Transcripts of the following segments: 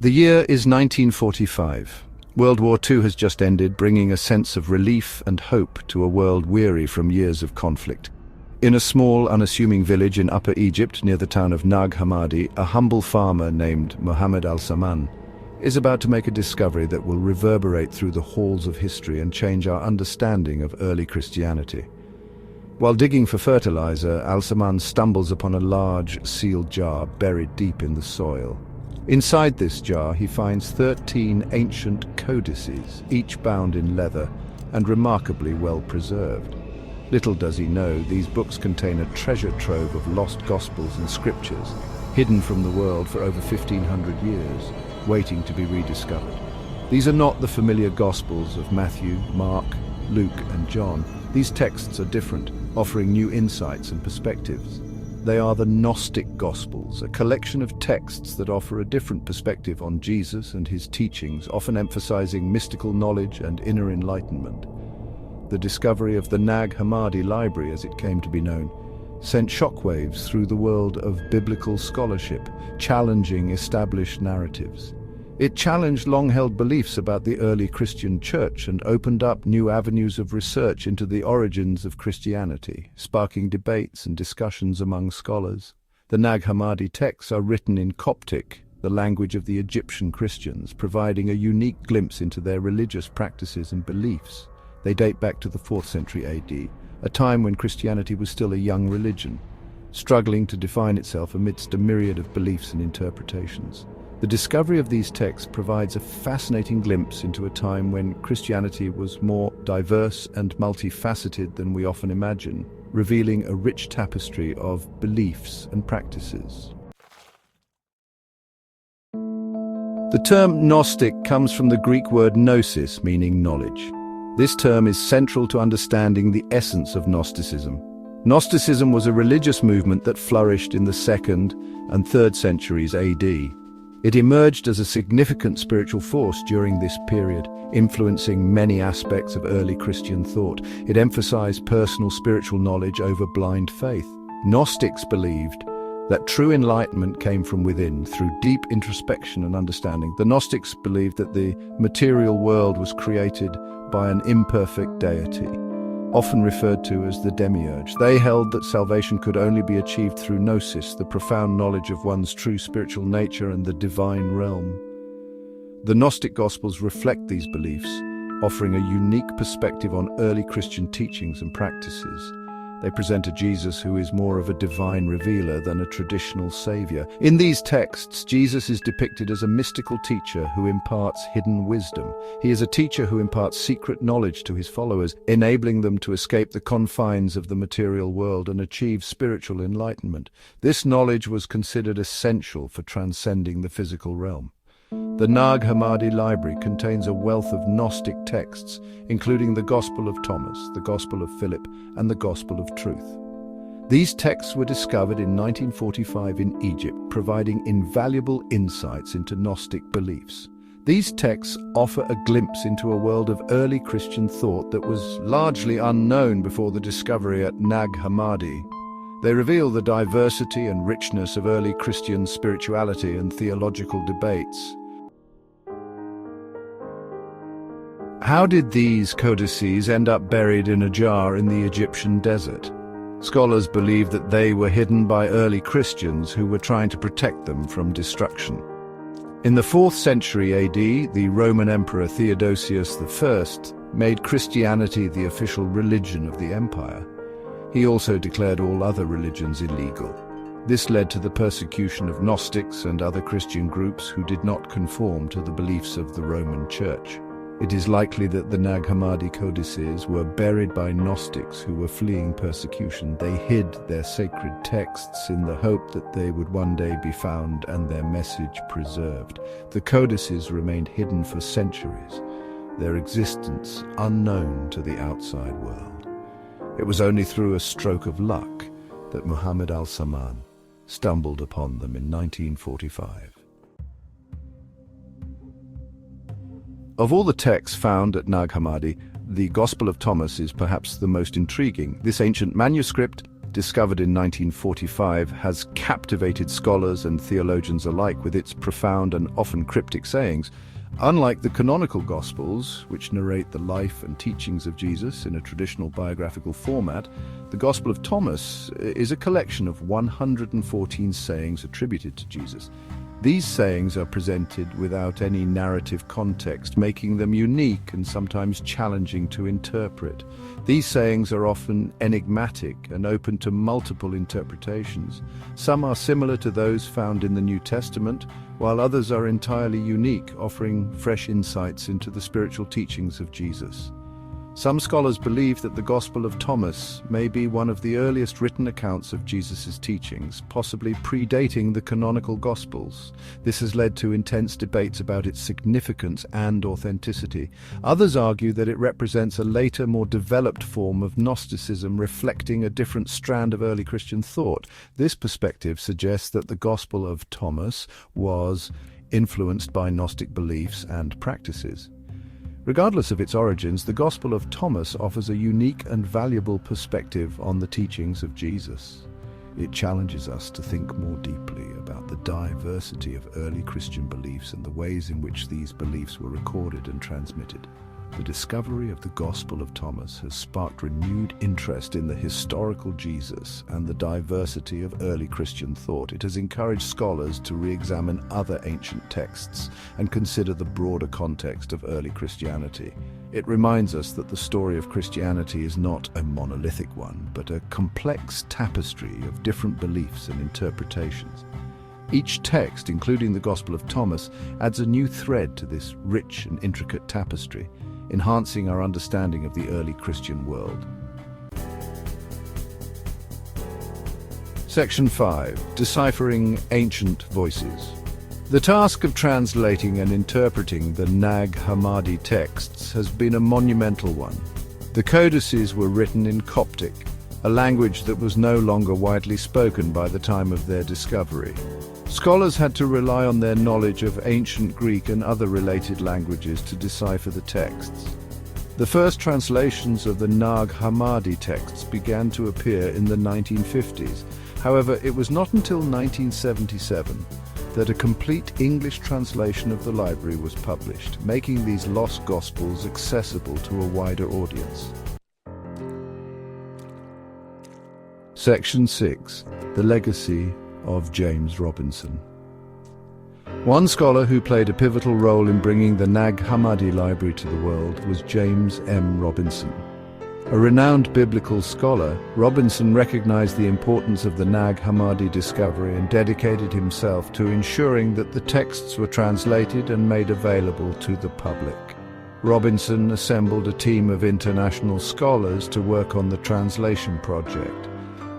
The year is 1945. World War II has just ended, bringing a sense of relief and hope to a world weary from years of conflict. In a small, unassuming village in Upper Egypt near the town of Nag Hammadi, a humble farmer named Mohammed al-Saman is about to make a discovery that will reverberate through the halls of history and change our understanding of early Christianity. While digging for fertilizer, al-Saman stumbles upon a large, sealed jar buried deep in the soil. Inside this jar, he finds 13 ancient codices, each bound in leather and remarkably well preserved. Little does he know, these books contain a treasure trove of lost gospels and scriptures, hidden from the world for over 1,500 years, waiting to be rediscovered. These are not the familiar gospels of Matthew, Mark, Luke, and John. These texts are different, offering new insights and perspectives. They are the Gnostic Gospels, a collection of texts that offer a different perspective on Jesus and his teachings, often emphasizing mystical knowledge and inner enlightenment. The discovery of the Nag Hammadi Library, as it came to be known, sent shockwaves through the world of biblical scholarship, challenging established narratives. It challenged long-held beliefs about the early Christian church and opened up new avenues of research into the origins of Christianity, sparking debates and discussions among scholars. The Nag Hammadi texts are written in Coptic, the language of the Egyptian Christians, providing a unique glimpse into their religious practices and beliefs. They date back to the 4th century AD, a time when Christianity was still a young religion, struggling to define itself amidst a myriad of beliefs and interpretations. The discovery of these texts provides a fascinating glimpse into a time when Christianity was more diverse and multifaceted than we often imagine, revealing a rich tapestry of beliefs and practices. The term Gnostic comes from the Greek word gnosis, meaning knowledge. This term is central to understanding the essence of Gnosticism. Gnosticism was a religious movement that flourished in the 2nd and 3rd centuries AD. It emerged as a significant spiritual force during this period, influencing many aspects of early Christian thought. It emphasized personal spiritual knowledge over blind faith. Gnostics believed that true enlightenment came from within, through deep introspection and understanding. The Gnostics believed that the material world was created by an imperfect deity, often referred to as the demiurge. They held that salvation could only be achieved through gnosis, the profound knowledge of one's true spiritual nature and the divine realm. The Gnostic Gospels reflect these beliefs, offering a unique perspective on early Christian teachings and practices. They present a Jesus who is more of a divine revealer than a traditional savior. In these texts, Jesus is depicted as a mystical teacher who imparts hidden wisdom. He is a teacher who imparts secret knowledge to his followers, enabling them to escape the confines of the material world and achieve spiritual enlightenment. This knowledge was considered essential for transcending the physical realm. The Nag Hammadi Library contains a wealth of Gnostic texts, including the Gospel of Thomas, the Gospel of Philip, and the Gospel of Truth. These texts were discovered in 1945 in Egypt, providing invaluable insights into Gnostic beliefs. These texts offer a glimpse into a world of early Christian thought that was largely unknown before the discovery at Nag Hammadi. They reveal the diversity and richness of early Christian spirituality and theological debates. How did these codices end up buried in a jar in the Egyptian desert? Scholars believe that they were hidden by early Christians who were trying to protect them from destruction. In the 4th century AD, the Roman Emperor Theodosius I made Christianity the official religion of the empire. He also declared all other religions illegal. This led to the persecution of Gnostics and other Christian groups who did not conform to the beliefs of the Roman Church. It is likely that the Nag Hammadi codices were buried by Gnostics who were fleeing persecution. They hid their sacred texts in the hope that they would one day be found and their message preserved. The codices remained hidden for centuries, their existence unknown to the outside world. It was only through a stroke of luck that Mohammed al-Saman stumbled upon them in 1945. Of all the texts found at Nag Hammadi, the Gospel of Thomas is perhaps the most intriguing. This ancient manuscript discovered in 1945, has captivated scholars and theologians alike with its profound and often cryptic sayings. Unlike the canonical Gospels, which narrate the life and teachings of Jesus in a traditional biographical format, the Gospel of Thomas is a collection of 114 sayings attributed to Jesus. These sayings are presented without any narrative context, making them unique and sometimes challenging to interpret. These sayings are often enigmatic and open to multiple interpretations. Some are similar to those found in the New Testament, while others are entirely unique, offering fresh insights into the spiritual teachings of Jesus. Some scholars believe that the Gospel of Thomas may be one of the earliest written accounts of Jesus' teachings, possibly predating the canonical Gospels. This has led to intense debates about its significance and authenticity. Others argue that it represents a later, more developed form of Gnosticism, reflecting a different strand of early Christian thought. This perspective suggests that the Gospel of Thomas was influenced by Gnostic beliefs and practices. Regardless of its origins, the Gospel of Thomas offers a unique and valuable perspective on the teachings of Jesus. It challenges us to think more deeply about the diversity of early Christian beliefs and the ways in which these beliefs were recorded and transmitted. The discovery of the Gospel of Thomas has sparked renewed interest in the historical Jesus and the diversity of early Christian thought. It has encouraged scholars to re-examine other ancient texts and consider the broader context of early Christianity. It reminds us that the story of Christianity is not a monolithic one, but a complex tapestry of different beliefs and interpretations. Each text, including the Gospel of Thomas, adds a new thread to this rich and intricate tapestry, enhancing our understanding of the early Christian world. Section 5. Deciphering Ancient Voices. The task of translating and interpreting the Nag Hammadi texts has been a monumental one. The codices were written in Coptic, a language that was no longer widely spoken by the time of their discovery. Scholars had to rely on their knowledge of ancient Greek and other related languages to decipher the texts. The first translations of the Nag Hammadi texts began to appear in the 1950s. However, it was not until 1977 that a complete English translation of the library was published, making these lost Gospels accessible to a wider audience. Section 6. The Legacy of James Robinson. One scholar who played a pivotal role in bringing the Nag Hammadi library to the world was James M. Robinson. A renowned biblical scholar, Robinson recognized the importance of the Nag Hammadi discovery and dedicated himself to ensuring that the texts were translated and made available to the public. Robinson assembled a team of international scholars to work on the translation project.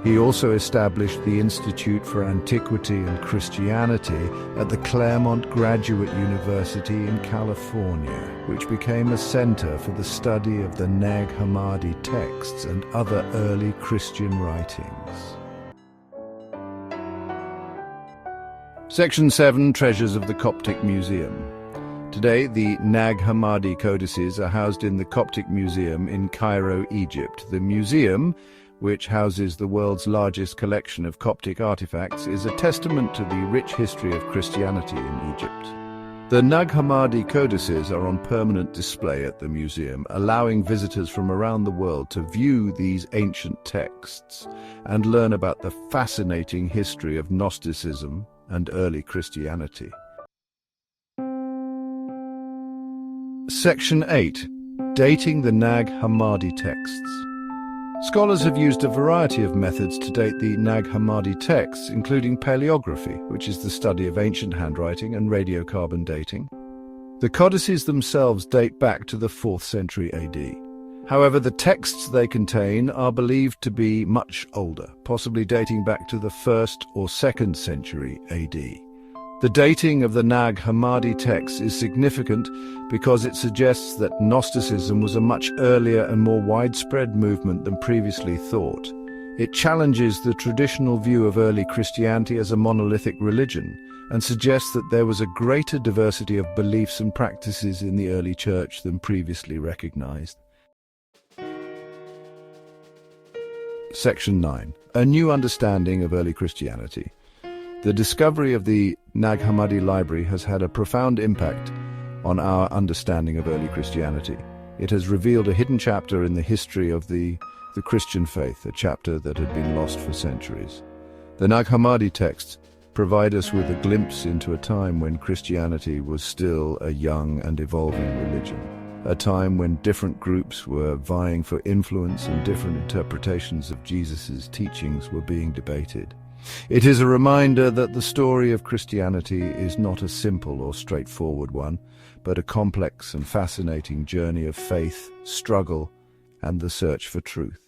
He also established the Institute for Antiquity and Christianity at the Claremont Graduate University in California, which became a center for the study of the Nag Hammadi texts and other early Christian writings. Section 7. Treasures of the Coptic Museum. Today, the Nag Hammadi codices are housed in the Coptic Museum in Cairo, Egypt. The museum, which houses the world's largest collection of Coptic artifacts, is a testament to the rich history of Christianity in Egypt. The Nag Hammadi codices are on permanent display at the museum, allowing visitors from around the world to view these ancient texts and learn about the fascinating history of Gnosticism and early Christianity. Section 8. Dating the Nag Hammadi texts. Scholars have used a variety of methods to date the Nag Hammadi texts, including paleography, which is the study of ancient handwriting, and radiocarbon dating. The codices themselves date back to the 4th century AD. However, the texts they contain are believed to be much older, possibly dating back to the 1st or 2nd century AD. The dating of the Nag Hammadi texts is significant because it suggests that Gnosticism was a much earlier and more widespread movement than previously thought. It challenges the traditional view of early Christianity as a monolithic religion and suggests that there was a greater diversity of beliefs and practices in the early church than previously recognized. Section 9. A new understanding of early Christianity. The discovery of the Nag Hammadi library has had a profound impact on our understanding of early Christianity. It has revealed a hidden chapter in the history of the Christian faith, a chapter that had been lost for centuries. The Nag Hammadi texts provide us with a glimpse into a time when Christianity was still a young and evolving religion, a time when different groups were vying for influence and different interpretations of Jesus' teachings were being debated. It is a reminder that the story of Christianity is not a simple or straightforward one, but a complex and fascinating journey of faith, struggle, and the search for truth.